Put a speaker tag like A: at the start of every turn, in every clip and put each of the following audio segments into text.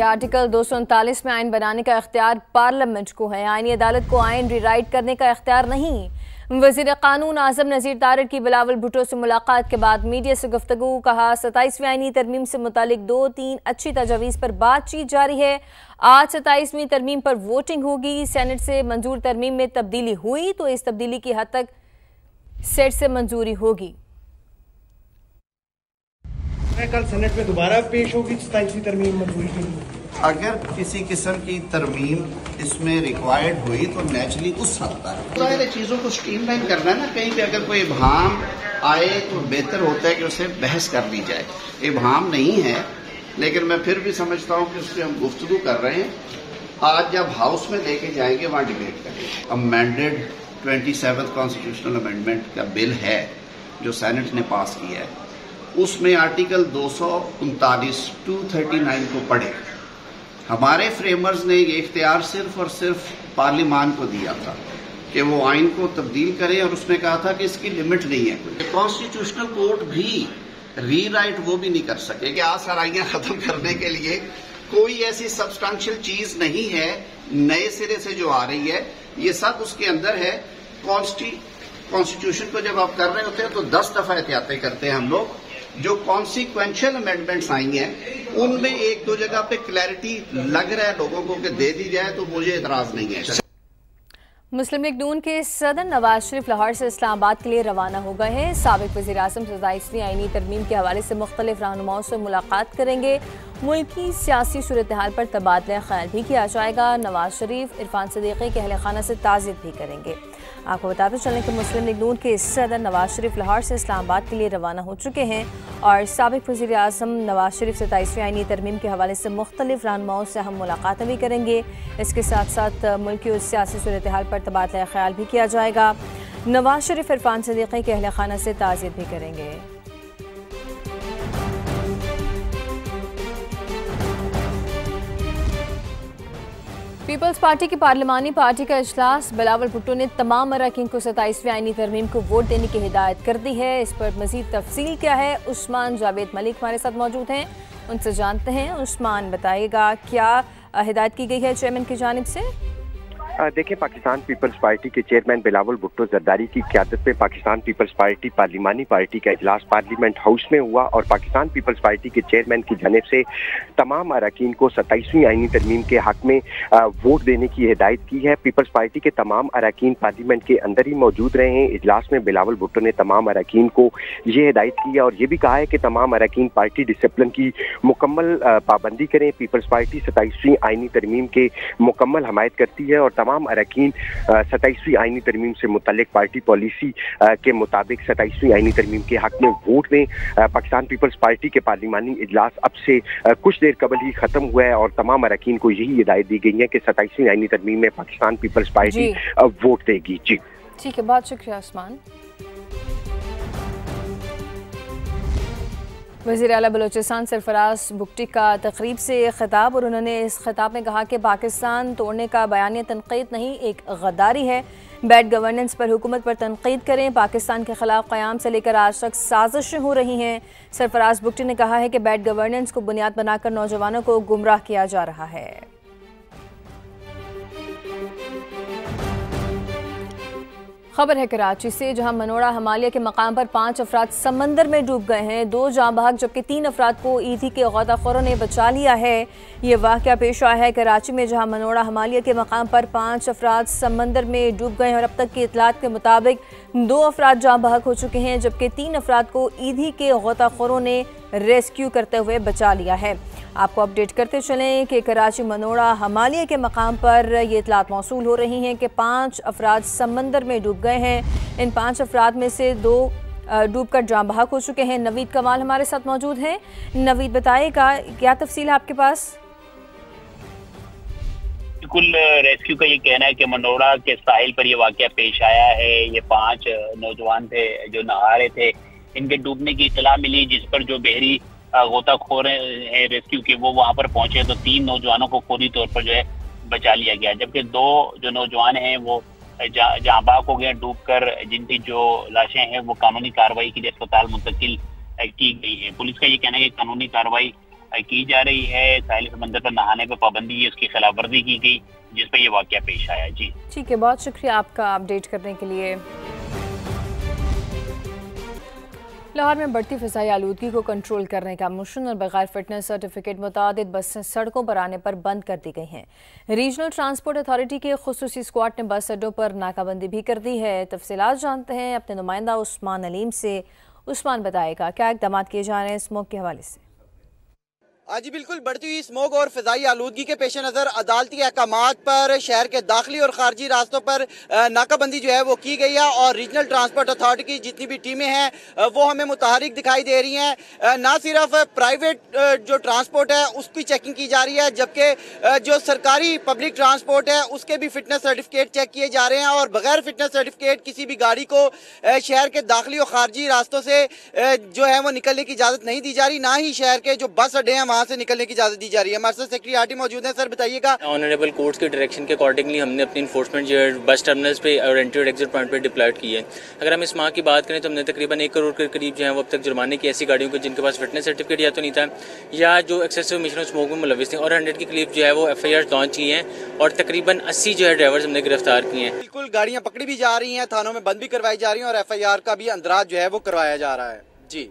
A: Article 239 में आइन बनाने का इख्तियार पार्लियामेंट को है। आईनी अदालत को आइन रीराइट करने का इख्तियार नहीं। वज़ीर कानून आज़म नज़ीर तारिर की बिलावल भुट्टो से मुलाकात के बाद मीडिया से गुफ्तगू। कहा 27वीं आईनी तरमीम से मुतालिक 2-3 अच्छी तजावीज़ पर बातचीत जारी है। आज 27वीं तरमीम पर वोटिंग होगी। सेनेट से मंजूर तरमीम में तब्दीली हुई तो इस तब्दीली की हद तक सेट से मंजूरी होगी।
B: कल सेनेट में दोबारा पेश होगी 27वीं तरमीम मंजूरी के लिए।
C: अगर किसी किस्म की तरमीम इसमें रिक्वायर्ड हुई तो नेचुरली उस हद तक सारे चीज़ों को स्ट्रीमलाइन करना है ना। कहीं पे अगर कोई इबहम आए तो बेहतर होता है कि उसे बहस कर ली जाए। इबहम नहीं है लेकिन मैं फिर भी समझता हूँ कि उससे हम गुफ्तगू कर रहे हैं। आज जब हाउस में लेके जाएंगे वहाँ डिबेट करेंगे। अमेंडेड 27th कॉन्स्टिट्यूशनल अमेंडमेंट का बिल है जो सेनेट ने पास किया है, उसमें आर्टिकल 239 को पढ़े। हमारे फ्रेमर्स ने ये इख्तियार सिर्फ और सिर्फ पार्लियामान को दिया था कि वो आइन को तब्दील करे और उसने कहा था कि इसकी लिमिट नहीं है कोई। कॉन्स्टिट्यूशनल कोर्ट भी रीराइट वो भी नहीं कर सके कि आसराइयां खत्म करने के लिए कोई ऐसी सब्सटेंशियल चीज नहीं है नए सिरे से जो आ रही है। ये सब उसके अंदर है। कॉन्स्टिट्यूशन को जब आप कर रहे होते हैं तो 10 दफा एहतियातें करते हैं हम लोग। जो कॉन्सिक्वेंशियल अमेंडमेंट्स आई हैं उनमें एक दो जगह पे क्लैरिटी लग रहा है लोगों को कि दे दी जाए तो मुझे एतराज नहीं है।
A: मुस्लिम लीग नून के सदर नवाज शरीफ लाहौर से इस्लामाबाद के लिए रवाना हो गए हैं। साबिक वज़ीर आज़म 27वीं आईनी तरमीम के हवाले से मुख्तलिफ रहनुमाओं से मुलाकात करेंगे। मुल्की सियासी सूरत हाल पर तबादला ख्याल भी किया जाएगा। नवाज शरीफ इरफान सदीकी के अहले खाना से ताज़ियत भी करेंगे। आपको बताते चलें कि मुस्लिम लीग नून के सदर नवाज शरीफ लाहौर से इस्लामाबाद के लिए रवाना हो चुके हैं और साबिक वज़ीर आज़म नवाज शरीफ 27वीं आईनी तरमीम के हवाले से मुख्तलिफ रहनुमाओं से हम मुलाकातें भी करेंगे। इसके साथ साथ मुल्की और सियासी सूरत हाल पर तबादला ख्याल भी किया जाएगा। नवाज शरीफ इरफान सदीकी के अहले खाना से ताज़ियत भी करेंगे। पीपल्स पार्टी की पार्लिमानी पार्टी का इजलास। बिलावल भुट्टो ने तमाम अरकान को 27वीं आईनी तरमीम को वोट देने की हिदायत कर दी है। इस पर मजीद तफसील क्या है, उस्मान जावेद मलिक हमारे साथ मौजूद हैं, उनसे जानते हैं। उस्मान, बताइएगा क्या हिदायत की गई है चेयरमैन की जानिब से?
D: देखिए, पाकिस्तान पीपल्स पार्टी के चेयरमैन बिलावल भुट्टो जरदारी की क़यादत में पाकिस्तान पीपल्स पार्टी पार्लिमानी पार्टी का इजलास पार्लियामेंट हाउस में हुआ और पाकिस्तान पीपल्स पार्टी के चेयरमैन की जानिब से तमाम अरकान को 27वीं आईनी तरमीम के हक में वोट देने की हिदायत की है। पीपल्स पार्टी के तमाम अरकान पार्लियामेंट के अंदर ही मौजूद रहे हैं। इजलास में बिलावल भुट्टो ने तमाम अरकान को ये हिदायत की है और ये भी कहा है कि तमाम अरकान पार्टी डिसिप्लिन की मुकम्मल पाबंदी करें। पीपल्स पार्टी 27वीं आईनी तरमीम के मुकम्मल हमायत करती है और तमाम अरकान 27वीं आईनी तरमीम से मुतल्लिक पार्टी पॉलिसी के मुताबिक 27वीं आईनी तरमीम के हक में वोट दें। पाकिस्तान पीपल्स पार्टी के पार्लिमानी इजलास अब से कुछ देर कबल ही खत्म हुआ है और तमाम अरकान को यही हिदायत दी गई है कि 27वीं आईनी तरमीम में पाकिस्तान पीपल्स पार्टी वोट देगी। जी
A: ठीक है, बहुत शुक्रिया उस्मान। वज़ीर आला बलोचिस्तान सरफराज बुगटी का तकरीब से खिताब और उन्होंने इस खिताब में कहा कि पाकिस्तान तोड़ने का बयान तनकीद नहीं, एक गद्दारी है। बैड गवर्नेंस पर हुकूमत पर तनकीद करें। पाकिस्तान के खिलाफ क़याम से लेकर आज तक साजिशें हो रही हैं। सरफराज बुगटी ने कहा है कि बैड गवर्नेंस को बुनियाद बनाकर नौजवानों को गुमराह किया जा रहा है। खबर है कराची से, जहां मनोड़ा हमालिया के मकाम पर 5 अफराद समंदर में डूब गए हैं। 2 जाँ बहक जबकि 3 अफराद को ईदी के गौताखोरों ने बचा लिया है। ये वाक़या पेश आया है कराची में, जहां मनोड़ा हमालिया के मकाम पर 5 अफराद समंदर में डूब गए हैं और अब तक की इतलात के मुताबिक 2 अफराद जाँ बहक हो चुके हैं जबकि 3 अफराद को ईदी के गौताखोरों ने रेस्क्यू करते हुए बचा लिया है। आपको अपडेट करते चलें कि कराची मनोड़ा हमालिया के मकाम पर ये इतलात मौसूल हो रही हैं कि 5 अफराद समंदर में डूब गए हैं। इन 5 अफराद में से 2 डूबकर जाँ बहक हो चुके हैं। नवीद कमाल हमारे साथ मौजूद हैं। नवीद, बताइएगा क्या तफसील है आपके पास?
E: बिल्कुल, रेस्क्यू का ये कहना है कि मनोड़ा के साहिल पर ये वाकया पेश आया है। ये 5 नौजवान थे जो नहा रहे थे, इनके डूबने की इतला मिली, जिस पर जो बहरी गोताखोर है रेस्क्यू के वो वहां पर पहुंचे तो 3 नौजवानों को फौरी तौर पर जो है बचा लिया गया, जबकि 2 जो नौजवान हैं वो जहाँ बाग हो गए डूबकर, जिनकी जो लाशें हैं वो कानूनी कार्रवाई के लिए अस्पताल मुंतकिल की गई है। पुलिस का ये कहना है कि कानूनी कार्रवाई की जा रही है। साहिल समंदर पर नहाने पर पाबंदी है, उसकी खिलाफ वर्जी की गई, जिस पर यह वाकया पेश आया। जी
A: ठीक है, बहुत शुक्रिया आपका अपडेट करने के लिए। लाहौर में बढ़ती फ़िज़ाई आलूदगी को कंट्रोल करने का मिशन और बगैर फिटनेस सर्टिफिकेट मुतादिद बसें सड़कों पर आने पर बंद कर दी गई हैं। रीजनल ट्रांसपोर्ट अथॉरिटी के खुसूसी स्क्वाड ने बस अड्डों पर नाकाबंदी भी कर दी है। तफसीलात जानते हैं अपने नुमाइंदा उस्मान अलीम से। उस्मान बताएगा क्या इक़दाम किए जा रहे हैं स्मोक के हवाले से।
F: आज बिल्कुल बढ़ती हुई स्मोक और फिजाई आलूदगी के पेश नज़र अदालती अहकामात पर शहर के दाखिली और खारजी रास्तों पर नाकाबंदी जो है वो की गई है और रीजनल ट्रांसपोर्ट अथॉरिटी की जितनी भी टीमें हैं वो हमें मुतहरिक दिखाई दे रही हैं। ना सिर्फ प्राइवेट जो ट्रांसपोर्ट है उसकी चेकिंग की जा रही है, जबकि जो सरकारी पब्लिक ट्रांसपोर्ट है उसके भी फिटनेस सर्टिफिकेट चेक किए जा रहे हैं और बगैर फिटनेस सर्टिफिकेट किसी भी गाड़ी को शहर के दाखिली और खारजी रास्तों से जो है वो निकलने की इजाज़त नहीं दी जा रही। ना ही शहर के जो बस अड्डे हैं से निकलने की इजाजत दी जा रही है। हमारे साथ सेक्रेटरी आरटी मौजूद हैं। सर बताइएगा।
G: ऑनरेबल कोर्ट्स के डायरेक्शन के अकॉर्डिंगली हमने अपनी इन्फोर्समेंट जो है बस टर्मिनल्स पे और एंट्री और एग्जिट पॉइंट पे डिप्लॉयड की है। अगर हम इस माह की बात करें तो हमने तकरीबन 1 करोड़ के करीब जो है वो अब तक जुर्माने की ऐसी गाड़ियों को जिनके पास फिटनेस सर्टिफिकेट या तो नहीं था या जो एक्सेसिव मिशन स्मोक में मुलविस थे और 100 के करीब जो है वो FIR लॉन्च की हैं और तकरीबन 80 जो है ड्राइवर्स हमने गिरफ्तार किए हैं।
F: बिल्कुल गाड़ियाँ पकड़ी भी जा रही हैं, थानों में बंद भी करवाई जा रही है और FIR का भी अंदराज जो है वो करवाया जा रहा है। जी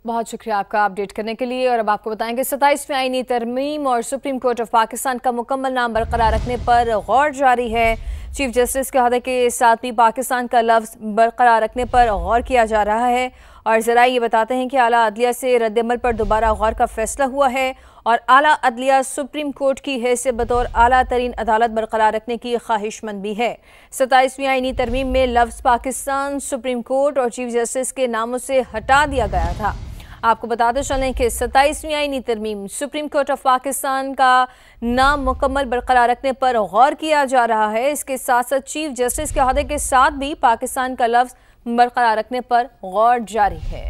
A: बहुत शुक्रिया आपका अपडेट करने के लिए। और अब आपको बताएंगे 27वीं आईनी तरमीम और सुप्रीम कोर्ट ऑफ पाकिस्तान का मुकम्मल नाम बरकरार रखने पर गौर जारी है। चीफ जस्टिस के अहदे के साथ भी पाकिस्तान का लफ्ज़ बरकरार रखने पर गौर किया जा रहा है और ज़रा ये बताते हैं कि आला अदलिया से रद्दअमल पर दोबारा गौर का फैसला हुआ है और आला अदलिया सुप्रीम कोर्ट की हैसियत बतौर आला तरीन अदालत बरकरार रखने की ख्वाहिशमंद भी है। 27वीं आईनी तरमीम में लफ्ज़ पाकिस्तान सुप्रीम कोर्ट और चीफ जस्टिस के नामों से हटा दिया गया था। आपको बताते चलें कि 27वीं आईनी तरमीम सुप्रीम कोर्ट ऑफ पाकिस्तान का नाम मुकम्मल बरकरार रखने पर गौर किया जा रहा है। इसके साथ साथ चीफ जस्टिस के अहदे के साथ भी पाकिस्तान का लफ्ज़ बरकरार रखने पर गौर जारी है।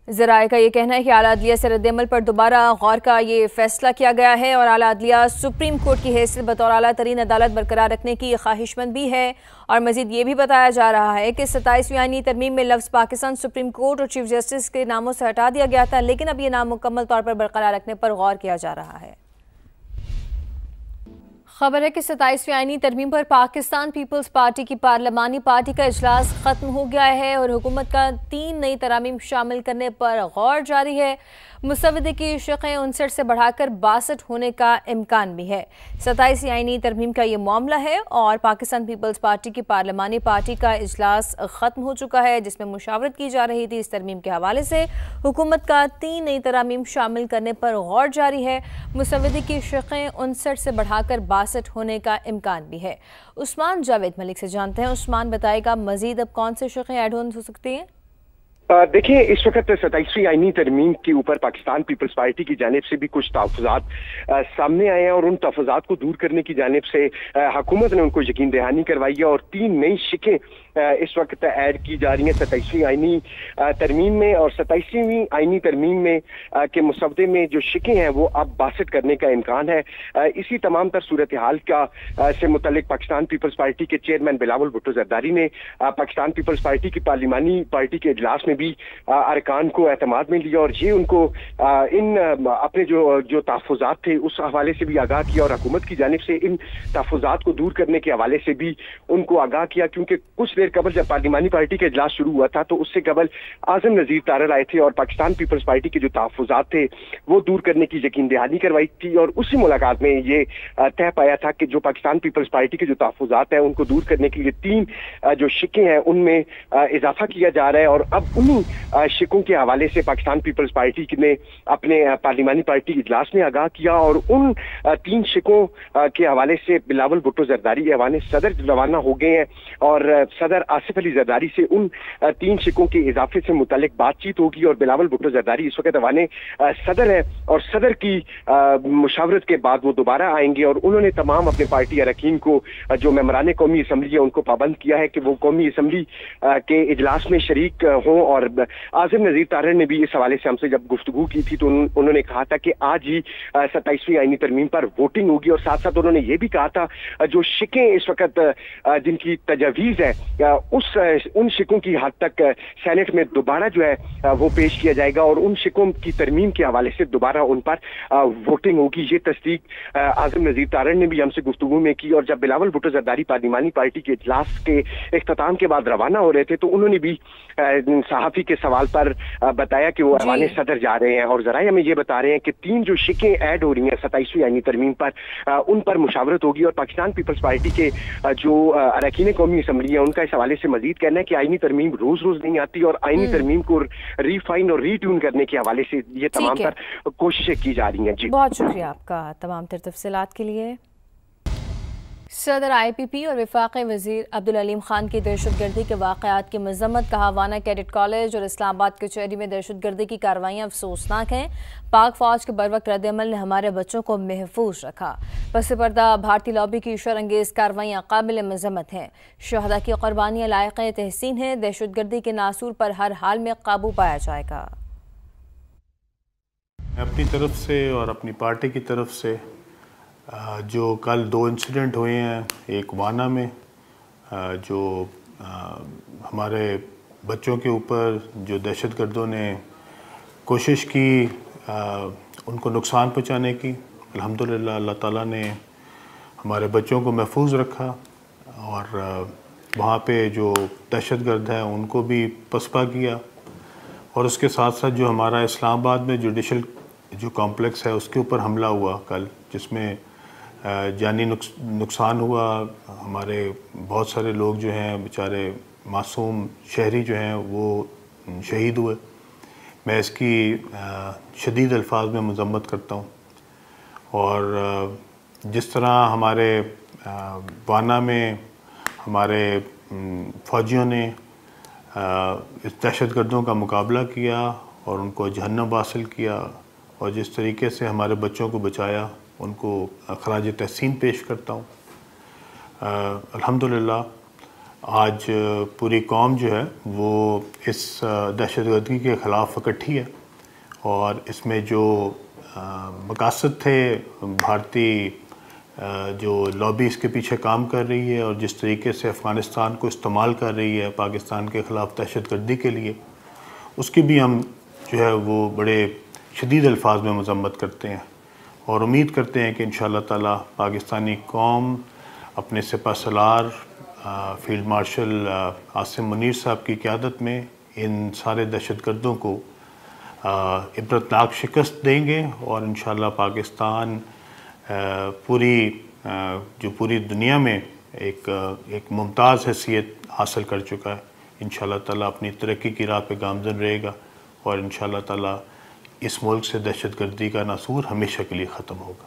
A: ज़राए का ये कहना है कि आला अदलिया से रद्दअमल पर दोबारा गौर का ये फैसला किया गया है और आला अदलिया सुप्रीम कोर्ट की हैसियत बतौर आला तरीन अदालत बरकरार रखने की ख्वाहिशमंद भी है। और मज़ीद ये भी बताया जा रहा है कि 27वीं आईनी तरमीम में लफ्ज़ पाकिस्तान सुप्रीम कोर्ट और चीफ जस्टिस के नामों से हटा दिया गया था, लेकिन अब ये नाम मुकम्मल तौर पर बरकरार रखने पर गौर किया जा रहा है। खबर है कि 27वीं आईनी तरमीम पर पाकिस्तान पीपल्स पार्टी की पार्लिमानी पार्टी का इजलास खत्म हो गया है और हुकूमत का 3 नई तरामीम शामिल करने पर गौर जारी है। मुसवदे की शक़ें 59 से बढ़ाकर 62 होने का इम्कान भी है। 27वीं आईनी तरमीम का ये मामला है और पाकिस्तान पीपल्स पार्टी की पार्लिमानी पार्टी का इजलास ख़त्म हो चुका है जिसमें मुशावरत की जा रही थी। इस तरमीम के हवाले से हुकूमत का 3 नई तरामीम शामिल करने पर गौर जारी है। मुसवदे की शक़ें 59 से बढ़ाकर 62 होने का इम्कान भी है। उस्मान जावेद मलिक से जानते हैं। उस्मान बताएगा मजीद अब कौन से शक़ें ऐड हो सकती हैं?
D: देखिए, इस वक्त 27वीं आईनी तरमीम के ऊपर पाकिस्तान पीपल्स पार्टी की जानिब से भी कुछ तहफ़्फ़ुज़ात सामने आए हैं और उन तहफ़्फ़ुज़ात को दूर करने की जानिब से हुकूमत ने उनको यकीन दहानी करवाई है और 3 नई शिकें इस वक्त ऐड की जा रही हैं 27वीं आईनी तरमीम में। और 27वीं आईनी तरमीम में के मुसवदे में जो शिकें हैं वो अब 62 करने का इम्कान है। इसी तमाम तर सूरत हाल का से मुतल्लिक पाकिस्तान पीपल्स पार्टी के चेयरमैन बिलावल भुट्टो जरदारी ने पाकिस्तान पीपल्स पार्टी की पार्लिमानी पार्टी के इजलास में भी अरकान को एतमाद में लिया और ये उनको इन अपने जो तहफ़्फ़ुज़ात थे उस हवाले से भी आगाह किया और हुकूमत की जानिब से इन तहफ़्फ़ुज़ात को दूर करने के हवाले से भी उनको आगाह किया, क्योंकि कुछ देर कबल जब पार्लिमानी पार्टी का इजलास शुरू हुआ था तो उससे कबल आज़म नज़ीर तारड़ आए थे और पाकिस्तान पीपल्स पार्टी के जो तहफ़्फ़ुज़ात थे वो दूर करने की यकीन दहानी करवाई थी और उसी मुलाकात में ये तय पाया था कि जो पाकिस्तान पीपल्स पार्टी के जो तहफ़्फ़ुज़ात हैं उनको दूर करने के लिए 3 जो शिकें हैं उनमें इजाफा किया जा रहा है। और अब उन्हीं शिकों के हवाले से पाकिस्तान पीपल्स पार्टी ने अपने पार्लिमानी पार्टी इजलास में आगाह किया और उन 3 शिकों के हवाले से बिलावल भुट्टो जरदारी ऐवान सदर रवाना हो गए हैं और सदर आसिफ अली जरदारी से उन 3 शिकों के इजाफे से मुतालिक बातचीत होगी और बिलावल भुट्टो जरदारी इस वक्त ऐवान सदर है और सदर की मुशावरत के बाद वो दोबारा आएंगे और उन्होंने तमाम अपने पार्टी अरकान को जो मेंबरान कौमी असम्बली है उनको पाबंद किया है कि वो कौमी असम्बली के इजलास में शरीक हों। और आज़म नज़ीर तारड़ ने भी इस हवाले से हमसे जब गुफ्तगू की थी तो उन्होंने कहा था कि आज ही 27वीं आईनी तरमीम पर वोटिंग होगी और साथ साथ उन्होंने ये भी कहा था जो शिकें इस वक्त जिनकी तजवीज़ है उन शिकों की हद तक सेनेट में दोबारा जो है वो पेश किया जाएगा और उन शिकों की तरमीम के हवाले से दोबारा उन पर वोटिंग होगी। ये तस्दीक आज़म नज़ीर तारण ने भी हमसे गुफ्तगू में की और जब बिलावल भुट्टो ज़रदारी पार्लिमानी पार्टी के इजलास के इख्तिताम के बाद रवाना हो रहे थे तो उन्होंने भी सहाफ़ी के सवाल पर बताया कि वो ऐवान सदर जा रहे हैं और ज़राए हमें ये बता रहे हैं कि 3 जो शिकें ऐड हो रही हैं 27वीं आईनी तरमीम पर उन पर मुशावरत होगी और पाकिस्तान पीपल्स पार्टी के जो अरकान कौमी असम्बली है उनका इस हवाले से मजीद कहना है कि आईनी तरमीम रोज रोज नहीं आती और आईनी तरमीम को रिफाइन और रीट्यून करने के हवाले से ये तमाम तर कोशिशें की जा रही हैं। जी
A: बहुत शुक्रिया आपका तमाम तर तफसीलात के लिए। सदर IPP और वफाकी वज़ीर अब्दुल अलीम खान की दहशतगर्दी के वाक़यात की मज़म्मत का हवाना कैडेट कॉलेज और इस्लामाबाद कचहरी में दहशतगर्दी की कार्रवाइयाँ अफसोसनाक हैं। पाक फ़ौज के बरवक्त रद्द-ए-अमल ने हमारे बच्चों को महफूज रखा। पस पर्दा भारतीय लॉबी की शर्अंगेज़ कार्रवाइयाँ काबिल मज़म्मत हैं। शहदा की क़ुरबानियाँ लायक़ तहसीन हैं। दहशतगर्दी के नासूर पर हर हाल में काबू पाया जाएगा।
H: अपनी तरफ से और अपनी पार्टी की तरफ से जो कल 2 इंसिडेंट हुए हैं, एक वाना में जो हमारे बच्चों के ऊपर जो दहशतगर्दों ने कोशिश की उनको नुकसान पहुंचाने की, अल्हम्दुलिल्लाह अल्लाह ताला ने हमारे बच्चों को महफूज रखा और वहाँ पे जो दहशतगर्द है उनको भी पसपा किया। और उसके साथ साथ जो हमारा इस्लामाबाद में जुडिशल जो कॉम्प्लेक्स है उसके ऊपर हमला हुआ कल, जिसमें जानी नुकसान हुआ। हमारे बहुत सारे लोग जो हैं बेचारे मासूम शहरी जो हैं वो शहीद हुए। मैं इसकी शदीद अल्फाज में मज़म्मत करता हूँ। और जिस तरह हमारे वाना में हमारे फ़ौजियों ने इस दहशतगर्दों का मुकाबला किया और उनको जहन्नम हासिल किया और जिस तरीके से हमारे बच्चों को बचाया, उनको खराज तहसीन पेश करता हूँ। अल्हम्दुलिल्लाह आज पूरी कौम जो है वो इस दहशतगर्दी के ख़िलाफ़ इकट्ठी है और इसमें जो मकासद थे भारतीय जो लॉबी इसके पीछे काम कर रही है और जिस तरीके से अफ़गानिस्तान को इस्तेमाल कर रही है पाकिस्तान के ख़िलाफ़ दहशतगर्दी के लिए, उसकी भी हम जो है वो बड़े शदीद अल्फाज में मज़म्मत करते हैं और उम्मीद करते हैं कि इंशाअल्लाह ताला पाकिस्तानी कौम अपने सिपहसालार फील्ड मार्शल आसिम मुनीर साहब की क़यादत में इन सारे दहशतगर्दों को इबरतनाक शिकस्त देंगे और इंशाअल्लाह पाकिस्तान पूरी दुनिया में एक मुमताज़ हैसियत हासिल कर चुका है। इंशाअल्लाह ताला अपनी तरक्की की राह पे गामज़न रहेगा और इंशाअल्लाह ताला इस मुल्क से दहशतगर्दी का नासूर हमेशा के लिए ख़त्म होगा।